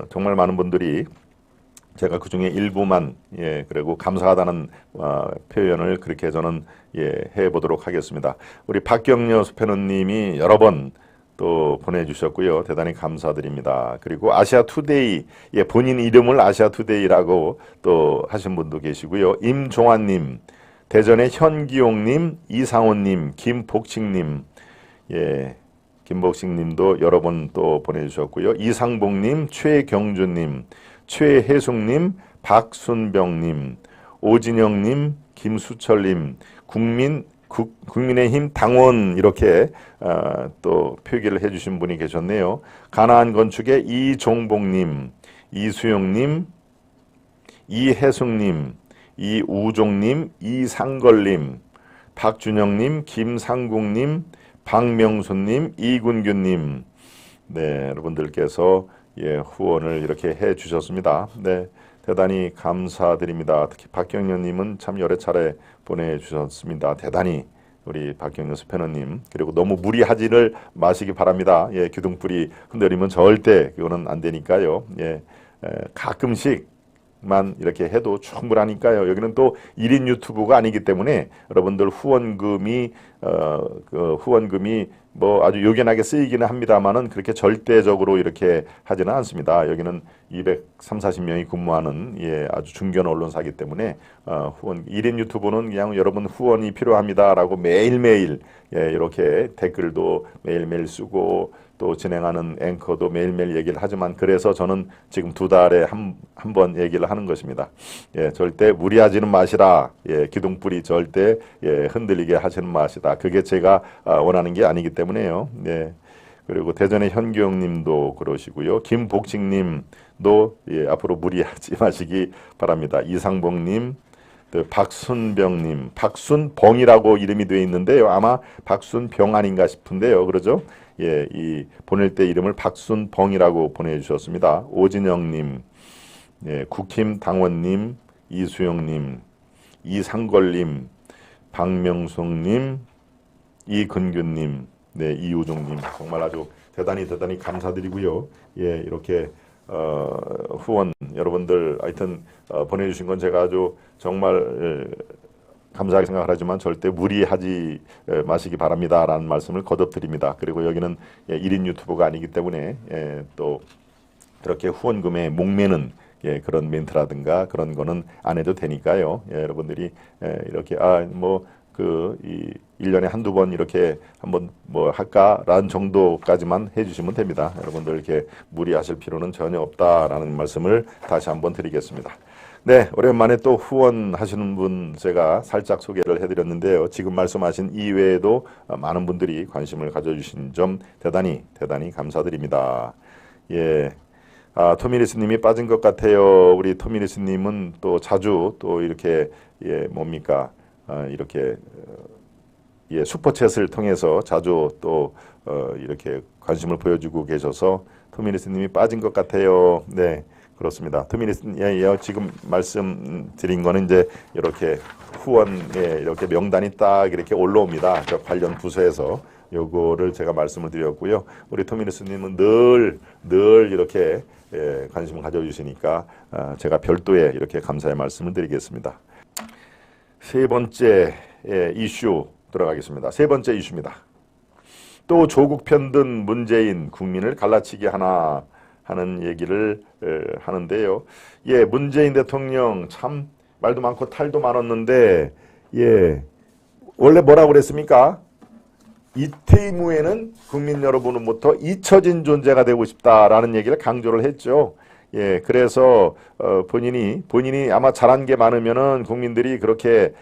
Speaker 1: 정말 많은 분들이 제가 그 중에 일부만 그리고 감사하다는 표현을 그렇게 저는 해보도록 하겠습니다. 우리 박경려 수패너님이 여러 번 또 보내주셨고요. 대단히 감사드립니다. 그리고 아시아투데이 본인 이름을 아시아투데이라고 또 하신 분도 계시고요. 임종환님, 대전의 현기용님, 이상호님, 김복식님, 김복식님도 여러 번 또 보내주셨고요. 이상복님, 최경주님, 최혜숙님, 박순병님, 오진영님, 김수철님, 국민의힘 당원 이렇게 또 표기를 해주신 분이 계셨네요. 가나안 건축의 이종복님, 이수영님, 이혜숙님, 이우종님, 이상걸님, 박준영님, 김상국님, 박명수님, 이군규님, 여러분들께서 후원을 이렇게 해주셨습니다. 대단히 감사드립니다. 특히 박경련님은 참 여러 차례 보내주셨습니다. 대단히 우리 박경련 스패너님 그리고 너무 무리하지를 마시기 바랍니다. 기둥뿌리 흔들리면 절대 그거는 안 되니까요. 가끔씩만 이렇게 해도 충분하니까요. 여기는 또 1인 유튜브가 아니기 때문에 여러분들 후원금이 뭐 아주 요긴하게 쓰이기는 합니다만은 그렇게 절대적으로 이렇게 하지는 않습니다. 여기는 230~40명이 근무하는 아주 중견 언론사이기 때문에 후원 1인 유튜브는 그냥 여러분 후원이 필요합니다라고 매일매일 이렇게 댓글도 매일매일 쓰고 또 진행하는 앵커도 매일매일 얘기를 하지만 그래서 저는 지금 2달에 한 번 얘기를 하는 것입니다. 절대 무리하지는 마시라. 기둥뿌리 절대 흔들리게 하시는 마시다. 그게 제가 원하는 게 아니기 때문에요. 그리고 대전의 현기영님도 그러시고요. 김복식님도 앞으로 무리하지 마시기 바랍니다. 이상봉님, 박순병님, 박순봉이라고 이름이 되어 있는데요. 아마 박순병 아닌가 싶은데요. 그러죠? 이 보낼 때 이름을 박순봉이라고 보내주셨습니다. 오진영님, 국힘 당원님, 이수영님, 이상걸님, 박명숙님, 이근규님, 이우종님 정말 아주 대단히 감사드리고요. 이렇게 후원 여러분들 하여튼 보내주신 건 제가 아주 정말 감사하게 생각을 하지만 절대 무리하지 마시기 바랍니다라는 말씀을 거듭드립니다. 그리고 여기는 1인 유튜브가 아니기 때문에 또 그렇게 후원금에 목매는 그런 멘트라든가 그런 거는 안 해도 되니까요. 여러분들이 이렇게 뭐 이 1년에 한두 번 이렇게 한번 뭐 할까라는 정도까지만 해주시면 됩니다. 여러분들 이렇게 무리하실 필요는 전혀 없다라는 말씀을 다시 한번 드리겠습니다. 네, 오랜만에 또 후원하시는 분 제가 살짝 소개를 해드렸는데요. 지금 말씀하신 이외에도 많은 분들이 관심을 가져주신 점 대단히 감사드립니다. 예. 토미니스님이 빠진 것 같아요. 우리 토미니스님은 또 자주 또 이렇게 이렇게 슈퍼챗을 통해서 자주 또 이렇게 관심을 보여주고 계셔서 토미니스님이 빠진 것 같아요. 네, 그렇습니다. 토미니스님 지금 말씀드린 거는 이제 이렇게 후원에 이렇게 명단이 딱 이렇게 올라옵니다. 관련 부서에서 요거를 제가 말씀을 드렸고요. 우리 토미니스님은 늘 이렇게 관심을 가져주시니까 제가 별도의 이렇게 감사의 말씀을 드리겠습니다. 세 번째 이슈 들어가겠습니다. 세 번째 이슈입니다. 또 조국 편든 문재인 국민을 갈라치기 하나 하는 얘기를 하는데요. 예, 문재인 대통령 참 말도 많고 탈도 많았는데 원래 뭐라고 그랬습니까? 이태임 후에는 국민 여러분으로부터 잊혀진 존재가 되고 싶다라는 얘기를 강조를 했죠. 예, 그래서 본인이 아마 잘한 게 많으면은 국민들이 그렇게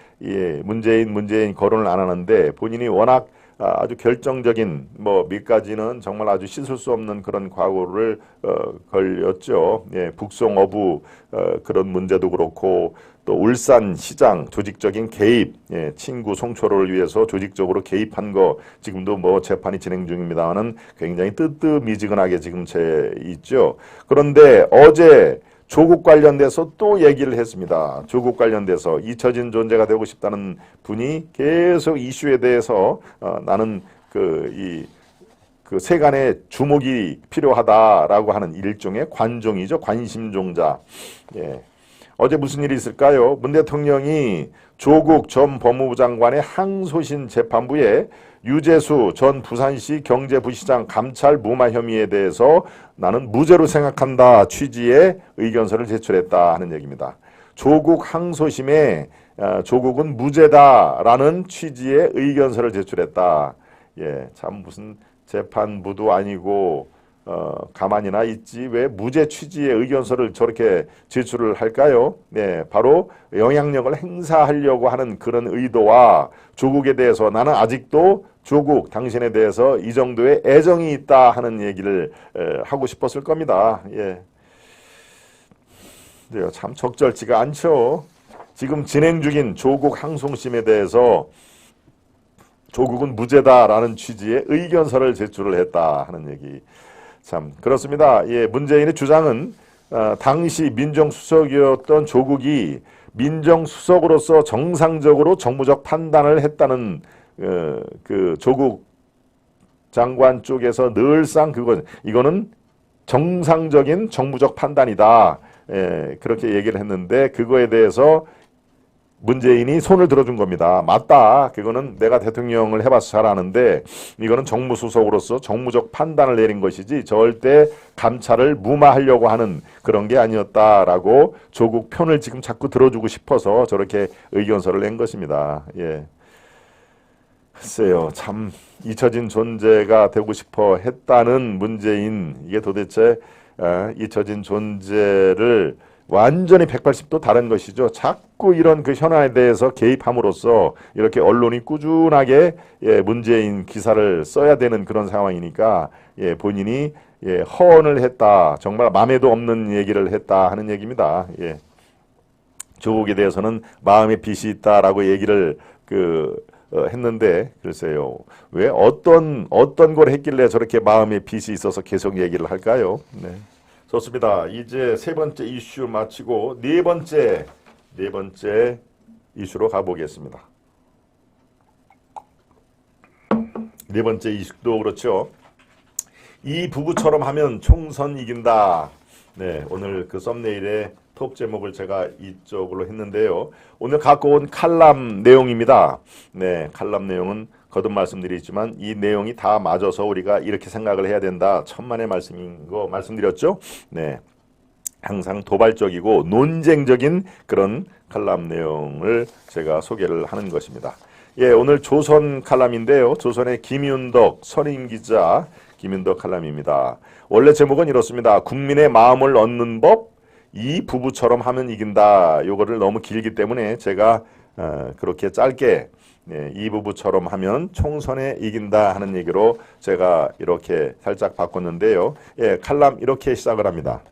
Speaker 1: 문재인 거론을 안 하는데 본인이 워낙 아주 결정적인 몇 가지는 정말 아주 씻을 수 없는 그런 과거를 걸렸죠. 예, 북송 어부 그런 문제도 그렇고 또 울산 시장 조직적인 개입, 친구 송초를 위해서 조직적으로 개입한 거 지금도 재판이 진행 중입니다만은 굉장히 뜨뜻미지근하게 지금 있죠. 그런데 어제 조국 관련돼서 또 얘기를 했습니다. 조국 관련돼서 잊혀진 존재가 되고 싶다는 분이 계속 이슈에 대해서 나는 그 세간의 주목이 필요하다라고 하는 일종의 관종이죠. 관심종자. 예. 어제 무슨 일이 있을까요? 문 대통령이 조국 전 법무부 장관의 항소심 재판부에 유재수 전 부산시 경제부시장 감찰 무마 혐의에 대해서 나는 무죄로 생각한다 취지의 의견서를 제출했다 하는 얘기입니다. 조국 항소심에 조국은 무죄다라는 취지의 의견서를 제출했다. 예, 참 무슨 재판부도 아니고 가만히나 있지 왜 무죄 취지의 의견서를 저렇게 제출을 할까요? 네, 바로 영향력을 행사하려고 하는 그런 의도와 조국에 대해서 나는 아직도 조국 당신에 대해서 이 정도의 애정이 있다 하는 얘기를 하고 싶었을 겁니다. 예, 네, 참 적절치가 않죠. 지금 진행 중인 조국 항소심에 대해서 조국은 무죄다라는 취지의 의견서를 제출을 했다 하는 얘기. 참 그렇습니다. 예, 문재인의 주장은 당시 민정수석이었던 조국이 민정수석으로서 정상적으로 정무적 판단을 했다는 그 조국 장관 쪽에서 늘상 이거는 정상적인 정무적 판단이다. 예, 그렇게 얘기를 했는데 그거에 대해서 문재인이 손을 들어준 겁니다. 맞다. 그거는 내가 대통령을 해봐서 잘 아는데 이거는 정무수석으로서 정무적 판단을 내린 것이지 절대 감찰을 무마하려고 하는 그런 게 아니었다라고 조국 편을 지금 자꾸 들어주고 싶어서 저렇게 의견서를 낸 것입니다. 예. 글쎄요. 참 잊혀진 존재가 되고 싶어 했다는 문재인 이게 도대체 잊혀진 존재를 완전히 180도 다른 것이죠. 자꾸 이런 그 현안에 대해서 개입함으로써 이렇게 언론이 꾸준하게 문재인 기사를 써야 되는 그런 상황이니까 본인이 허언을 했다. 정말 마음에도 없는 얘기를 했다 하는 얘기입니다. 조국에 대해서는 마음에 빚이 있다라고 얘기를 했는데 글쎄요. 왜 어떤 걸 했길래 저렇게 마음에 빚이 있어서 계속 얘기를 할까요? 네. 좋습니다. 이제 세 번째 이슈 마치고 네 번째 이슈로 가보겠습니다. 네 번째 이슈도 그렇죠. 이 부부처럼 하면 총선 이긴다. 네, 오늘 그 썸네일에 톡 제목을 제가 이쪽으로 했는데요. 오늘 갖고 온 칼럼 내용입니다. 네, 칼럼 내용은 거듭 말씀드리지만 이 내용이 다 맞아서 우리가 이렇게 생각을 해야 된다. 천만의 말씀인 거 말씀드렸죠. 네, 항상 도발적이고 논쟁적인 그런 칼럼 내용을 제가 소개를 하는 것입니다. 예, 오늘 조선 칼럼인데요. 조선의 김윤덕 선임 기자 김윤덕 칼럼입니다. 원래 제목은 이렇습니다. 국민의 마음을 얻는 법, 이 부부처럼 하면 이긴다. 요거를 너무 길기 때문에 제가 그렇게 짧게 이 부부처럼 하면 총선에 이긴다 하는 얘기로 제가 이렇게 살짝 바꿨는데요. 예, 칼럼 이렇게 시작을 합니다.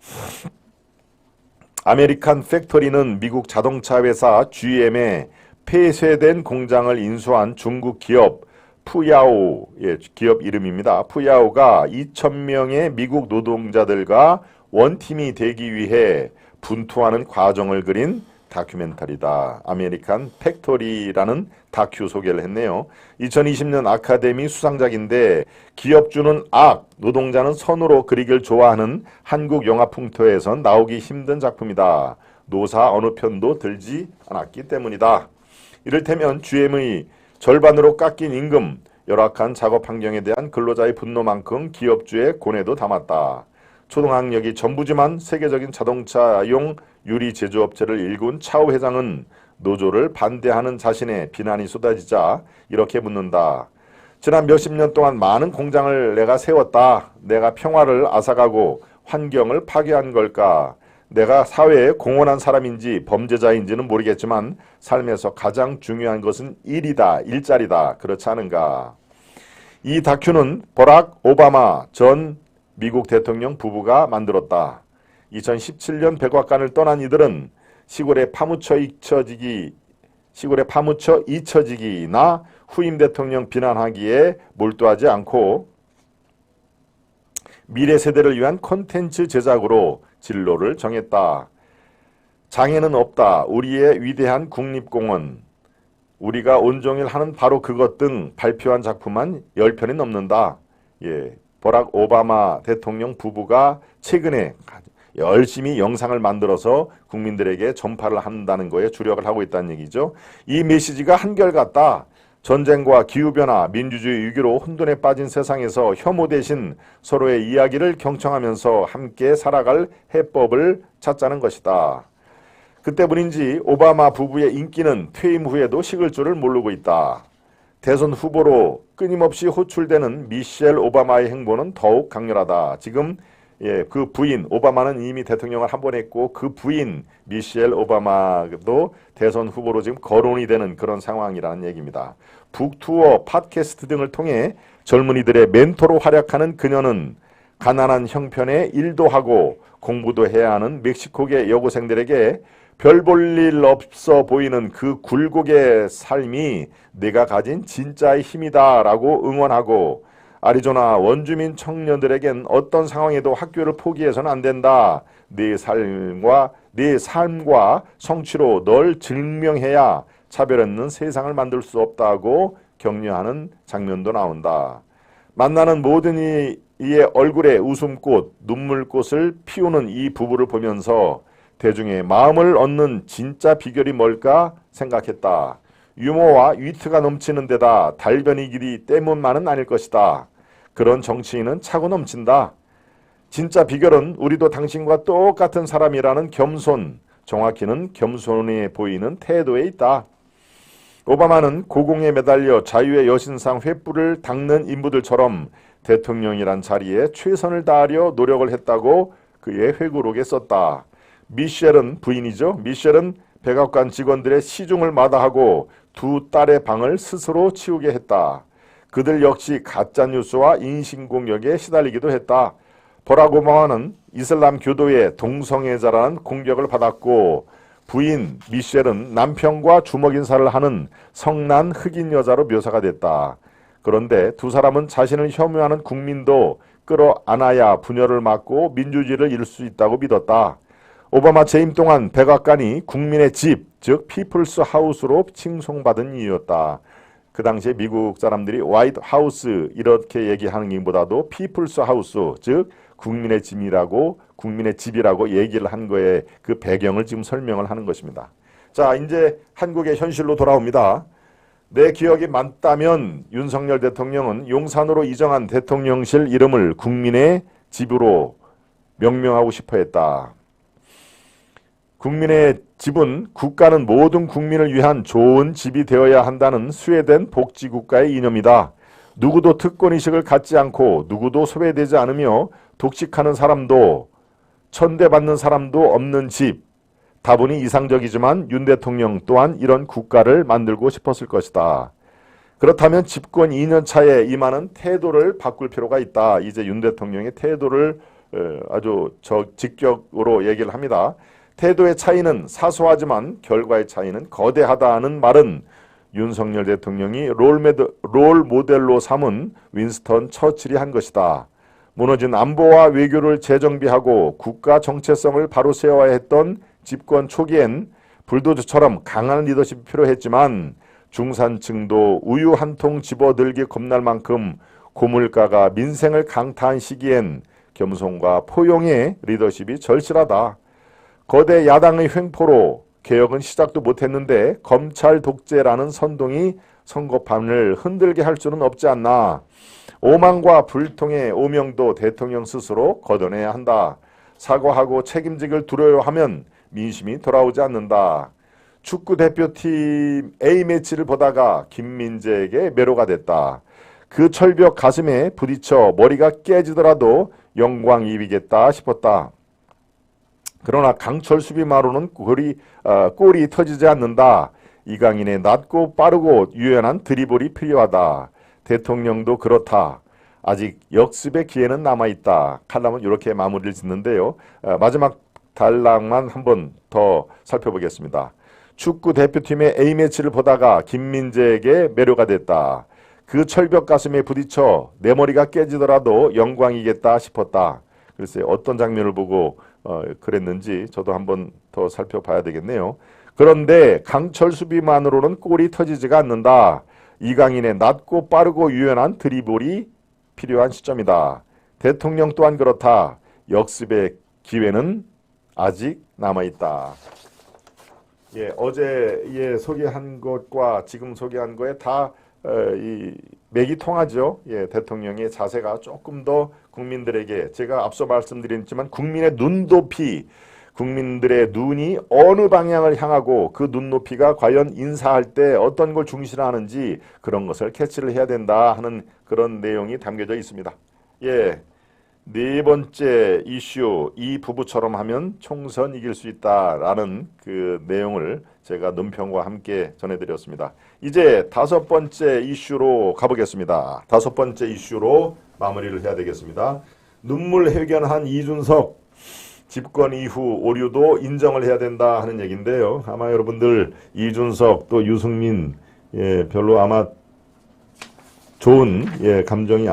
Speaker 1: 아메리칸 팩토리는 미국 자동차 회사 GM의 폐쇄된 공장을 인수한 중국 기업 푸야오, 예, 기업 이름입니다. 푸야오가 2,000명의 미국 노동자들과 원팀이 되기 위해 분투하는 과정을 그린 다큐멘터리다. 아메리칸 팩토리라는 다큐 소개를 했네요. 2020년 아카데미 수상작인데 기업주는 악, 노동자는 선으로 그리길 좋아하는 한국 영화 풍토에선 나오기 힘든 작품이다. 노사 어느 편도 들지 않았기 때문이다. 이를테면 GM의 절반으로 깎인 임금, 열악한 작업 환경에 대한 근로자의 분노만큼 기업주의 고뇌도 담았다. 초등학력이 전부지만 세계적인 자동차용 유리 제조업체를 일군 차오 회장은 노조를 반대하는 자신의 비난이 쏟아지자 이렇게 묻는다. 지난 몇십 년 동안 많은 공장을 내가 세웠다. 내가 평화를 앗아가고 환경을 파괴한 걸까? 내가 사회에 공헌한 사람인지 범죄자인지는 모르겠지만 삶에서 가장 중요한 것은 일이다. 일자리다. 그렇지 않은가? 이 다큐는 버락 오바마 전 미국 대통령 부부가 만들었다. 2017년 백악관을 떠난 이들은 시골에 파묻혀 잊혀지기나 후임 대통령 비난하기에 몰두하지 않고 미래 세대를 위한 콘텐츠 제작으로 진로를 정했다. 장애는 없다. 우리의 위대한 국립공원. 우리가 온종일 하는 바로 그것 등 발표한 작품만 10편이 넘는다. 예, 버락 오바마 대통령 부부가 최근에 열심히 영상을 만들어서 국민들에게 전파를 한다는 거에 주력을 하고 있다는 얘기죠. 이 메시지가 한결같다. 전쟁과 기후변화, 민주주의 위기로 혼돈에 빠진 세상에서 혐오 대신 서로의 이야기를 경청하면서 함께 살아갈 해법을 찾자는 것이다. 그때문인지 오바마 부부의 인기는 퇴임 후에도 식을 줄을 모르고 있다. 대선 후보로 끊임없이 호출되는 미셸 오바마의 행보는 더욱 강렬하다. 지금 그 부인, 오바마는 이미 대통령을 한 번 했고 그 부인 미셸 오바마도 대선 후보로 지금 거론이 되는 그런 상황이라는 얘기입니다. 북투어, 팟캐스트 등을 통해 젊은이들의 멘토로 활약하는 그녀는 가난한 형편에 일도 하고 공부도 해야 하는 멕시코계 여고생들에게 별 볼 일 없어 보이는 그 굴곡의 삶이 내가 가진 진짜의 힘이다 라고 응원하고 아리조나 원주민 청년들에겐 어떤 상황에도 학교를 포기해서는 안 된다. 네 삶과 성취로 널 증명해야 차별 없는 세상을 만들 수 없다고 격려하는 장면도 나온다. 만나는 모든 이의 얼굴에 웃음꽃, 눈물꽃을 피우는 이 부부를 보면서 대중의 마음을 얻는 진짜 비결이 뭘까 생각했다. 유머와 위트가 넘치는 데다 달변이 길이 때문만은 아닐 것이다. 그런 정치인은 차고 넘친다. 진짜 비결은 우리도 당신과 똑같은 사람이라는 겸손, 정확히는 겸손해 보이는 태도에 있다. 오바마는 고공에 매달려 자유의 여신상 횃불을 닦는 인부들처럼 대통령이란 자리에 최선을 다하려 노력을 했다고 그의 회고록에 썼다. 미셸은 부인이죠. 미셸은 백악관 직원들의 시중을 마다하고 두 딸의 방을 스스로 치우게 했다. 그들 역시 가짜뉴스와 인신공격에 시달리기도 했다. 버락 오바마는 이슬람 교도의 동성애자라는 공격을 받았고 부인 미셸은 남편과 주먹 인사를 하는 성난 흑인 여자로 묘사가 됐다. 그런데 두 사람은 자신을 혐오하는 국민도 끌어안아야 분열을 막고 민주주의를 이룰 수 있다고 믿었다. 오바마 재임 동안 백악관이 국민의 집, 즉 피플스 하우스로 칭송받은 이유였다. 그 당시에 미국 사람들이 화이트 하우스 이렇게 얘기하는 것보다도 피플스 하우스, 즉 국민의 집이라고 얘기를 한 거에 그 배경을 지금 설명을 하는 것입니다. 자, 이제 한국의 현실로 돌아옵니다. 내 기억이 맞다면 윤석열 대통령은 용산으로 이정한 대통령실 이름을 국민의 집으로 명명하고 싶어 했다. 국민의 집은 국가는 모든 국민을 위한 좋은 집이 되어야 한다는 스웨덴 복지국가의 이념이다. 누구도 특권의식을 갖지 않고 누구도 소외되지 않으며 독식하는 사람도 천대받는 사람도 없는 집. 다분히 이상적이지만 윤 대통령 또한 이런 국가를 만들고 싶었을 것이다. 그렇다면 집권 2년 차에 임하는 태도를 바꿀 필요가 있다. 이제 윤 대통령의 태도를 아주 직격으로 얘기를 합니다. 태도의 차이는 사소하지만 결과의 차이는 거대하다는 말은 윤석열 대통령이 롤 모델로 삼은 윈스턴 처칠이 한 것이다. 무너진 안보와 외교를 재정비하고 국가 정체성을 바로 세워야 했던 집권 초기엔 불도저처럼 강한 리더십이 필요했지만 중산층도 우유 한 통 집어들기 겁날 만큼 고물가가 민생을 강타한 시기엔 겸손과 포용의 리더십이 절실하다. 거대 야당의 횡포로 개혁은 시작도 못했는데 검찰 독재라는 선동이 선거판을 흔들게 할 수는 없지 않나. 오만과 불통의 오명도 대통령 스스로 걷어내야 한다. 사과하고 책임지기를 두려워하면 민심이 돌아오지 않는다. 축구 대표팀 A매치를 보다가 김민재에게 매료가 됐다. 그 철벽 가슴에 부딪혀 머리가 깨지더라도 영광이익이겠다 싶었다. 그러나 강철 수비마로는 골이 터지지 않는다. 이강인의 낮고 빠르고 유연한 드리블이 필요하다. 대통령도 그렇다. 아직 역습의 기회는 남아있다. 칼럼은 이렇게 마무리를 짓는데요. 마지막 단락만 한번 더 살펴보겠습니다. 축구 대표팀의 A매치를 보다가 김민재에게 매료가 됐다. 그 철벽 가슴에 부딪혀 내 머리가 깨지더라도 영광이겠다 싶었다. 글쎄 어떤 장면을 보고 그랬는지 저도 한번 더 살펴봐야 되겠네요. 그런데 강철 수비만으로는 골이 터지지가 않는다. 이강인의 낮고 빠르고 유연한 드리블이 필요한 시점이다. 대통령 또한 그렇다. 역습의 기회는 아직 남아있다. 어제 소개한 것과 지금 소개한 거에 다 맥이 통하죠. 대통령의 자세가 조금 더 국민들에게 제가 앞서 말씀드렸지만 국민의 눈높이, 국민들의 눈이 어느 방향을 향하고 그 눈높이가 과연 인사할 때 어떤 걸 중시하는지 그런 것을 캐치를 해야 된다 하는 그런 내용이 담겨져 있습니다. 네 번째 이슈, 이 부부처럼 하면 총선 이길 수 있다라는 그 내용을 제가 논평과 함께 전해드렸습니다. 이제 다섯 번째 이슈로 가보겠습니다. 다섯 번째 이슈로 마무리를 해야 되겠습니다. 눈물 회견한 이준석, 집권 이후 오류도 인정을 해야 된다 하는 얘기인데요. 아마 여러분들 이준석 또 유승민 별로 아마 좋은 감정이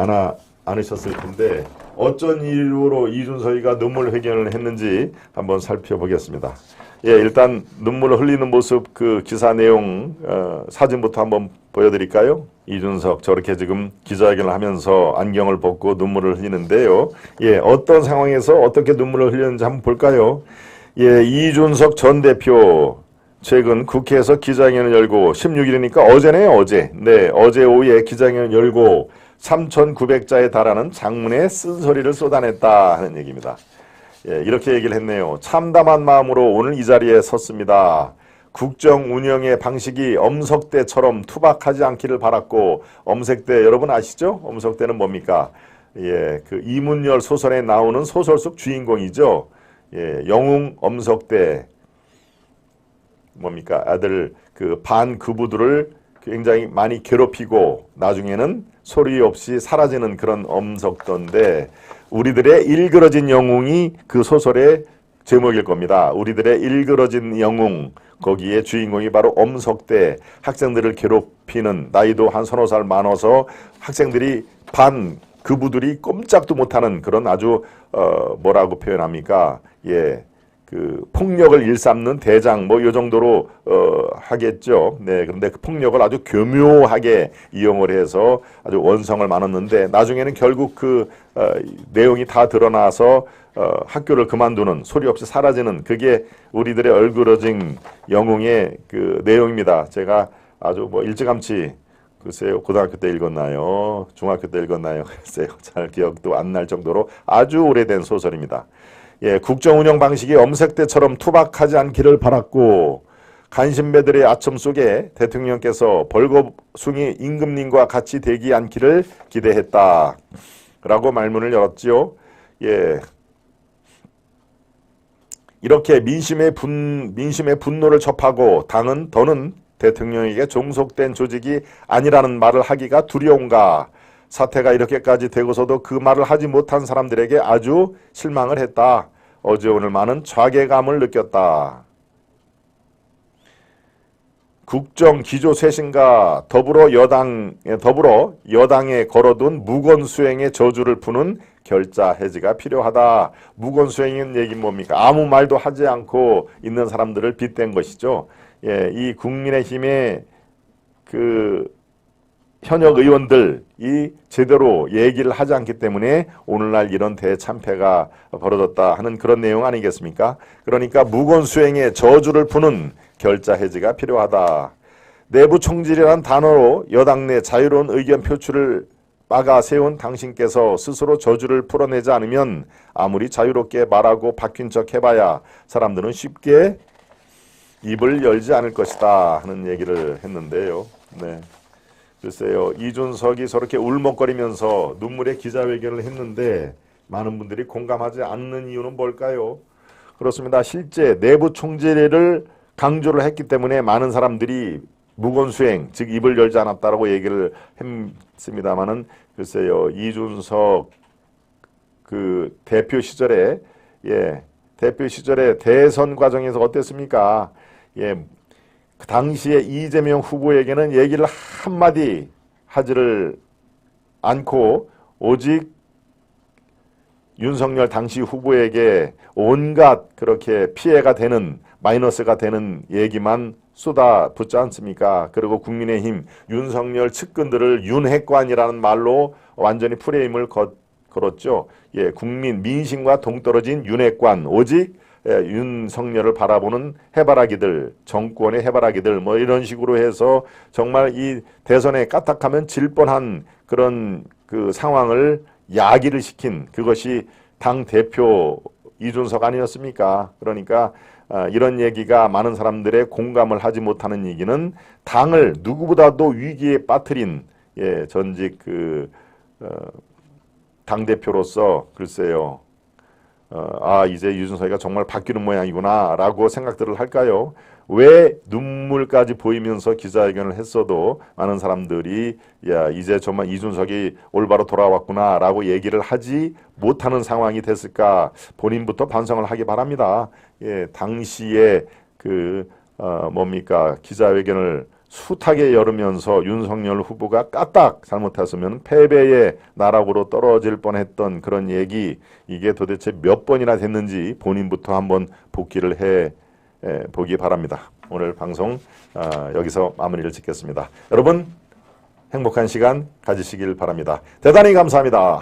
Speaker 1: 않으셨을 텐데 어쩐 이유로 이준석이가 눈물 회견을 했는지 한번 살펴보겠습니다. 일단 눈물을 흘리는 모습 그 기사 내용 사진부터 한번 보여드릴까요? 이준석 저렇게 지금 기자회견을 하면서 안경을 벗고 눈물을 흘리는데요. 어떤 상황에서 어떻게 눈물을 흘리는지 한번 볼까요? 이준석 전 대표 최근 국회에서 기자회견을 열고 16일이니까 어제네요. 어제 오후에 기자회견을 열고 3,900자에 달하는 장문의 쓴소리를 쏟아냈다 하는 얘기입니다. 이렇게 얘기를 했네요. 참담한 마음으로 오늘 이 자리에 섰습니다. 국정 운영의 방식이 엄석대처럼 투박하지 않기를 바랐고, 엄석대 여러분 아시죠? 엄석대는 뭡니까? 그 이문열 소설에 나오는 소설 속 주인공이죠. 영웅 엄석대 뭡니까? 아들 그 반그부들을 굉장히 많이 괴롭히고 나중에는 소리 없이 사라지는 그런 엄석대인데 우리들의 일그러진 영웅이 그 소설의 제목일 겁니다. 우리들의 일그러진 영웅, 거기에 주인공이 바로 엄석대, 학생들을 괴롭히는, 나이도 한 서너 살 많아서 학생들이 그부들이 꼼짝도 못하는 그런 아주 뭐라고 표현합니까? 그 폭력을 일삼는 대장 뭐 이 정도로 하겠죠. 그런데 그 폭력을 아주 교묘하게 이용을 해서 아주 원성을 많았는데 나중에는 결국 그 내용이 다 드러나서 학교를 그만두는, 소리 없이 사라지는, 그게 우리들의 얼그러진 영웅의 그 내용입니다. 제가 아주 뭐 일찌감치 글쎄요, 고등학교 때 읽었나요? 중학교 때 읽었나요? 글쎄요, 잘 기억도 안 날 정도로 아주 오래된 소설입니다. 예, 국정 운영 방식이 엄색대처럼 투박하지 않기를 바랐고 간신배들의 아첨 속에 대통령께서 벌거숭이 임금님과 같이 되지 않기를 기대했다. 라고 말문을 열었지요. 예. 이렇게 민심의 분노를 접하고 당은 더는 대통령에게 종속된 조직이 아니라는 말을 하기가 두려운가. 사태가 이렇게까지 되고서도 그 말을 하지 못한 사람들에게 아주 실망을 했다. 어제 오늘 많은 좌괴감을 느꼈다. 국정 기조 쇄신과 더불어 여당에 걸어둔 무건수행의 저주를 푸는 결자 해지가 필요하다. 무건수행인 얘기는 뭡니까? 아무 말도 하지 않고 있는 사람들을 빗댄 것이죠. 예, 이 국민의힘의 그 현역 의원들이 제대로 얘기를 하지 않기 때문에 오늘날 이런 대참패가 벌어졌다 하는 그런 내용 아니겠습니까? 그러니까 무건수행의 저주를 푸는 결자 해지가 필요하다. 내부 총질이라는 단어로 여당 내 자유로운 의견 표출을 막아 세운 당신께서 스스로 저주를 풀어내지 않으면 아무리 자유롭게 말하고 바뀐 척 해봐야 사람들은 쉽게 입을 열지 않을 것이다 하는 얘기를 했는데요. 네. 글쎄요, 이준석이 저렇게 울먹거리면서 눈물의 기자회견을 했는데 많은 분들이 공감하지 않는 이유는 뭘까요? 그렇습니다. 실제 내부 총질을 강조를 했기 때문에 많은 사람들이 무건수행, 즉 입을 열지 않았다라고 얘기를 했습니다만은 글쎄요, 이준석 그 대표 시절에 대선 과정에서 어땠습니까? 예, 그 당시에 이재명 후보에게는 얘기를 한마디 하지를 않고 오직 윤석열 당시 후보에게 온갖 그렇게 피해가 되는 마이너스가 되는 얘기만 쏟아붓지 않습니까? 그리고 국민의힘 윤석열 측근들을 윤핵관이라는 말로 완전히 프레임을 걸었죠. 예, 국민 민심과 동떨어진 윤핵관, 오직 윤석열을 바라보는 해바라기들, 정권의 해바라기들 뭐 이런 식으로 해서 정말 이 대선에 까딱하면 질 뻔한 그런 그 상황을 야기를 시킨 그것이 당 대표 이준석 아니었습니까? 그러니까 이런 얘기가 많은 사람들의 공감을 하지 못하는 얘기는 당을 누구보다도 위기에 빠뜨린 전직 당대표로서 글쎄요. 이제 이준석이가 정말 바뀌는 모양이구나 라고 생각들을 할까요? 왜 눈물까지 보이면서 기자회견을 했어도 많은 사람들이 야 이제 정말 이준석이 올바로 돌아왔구나 라고 얘기를 하지 못하는 상황이 됐을까 본인부터 반성을 하기 바랍니다. 예, 당시에 기자회견을 숱하게 열으면서 윤석열 후보가 까딱 잘못했으면 패배의 나락으로 떨어질 뻔했던 그런 얘기 이게 도대체 몇 번이나 됐는지 본인부터 한번 복기를 해 보기 바랍니다. 오늘 방송 여기서 마무리를 짓겠습니다. 여러분 행복한 시간 가지시길 바랍니다. 대단히 감사합니다.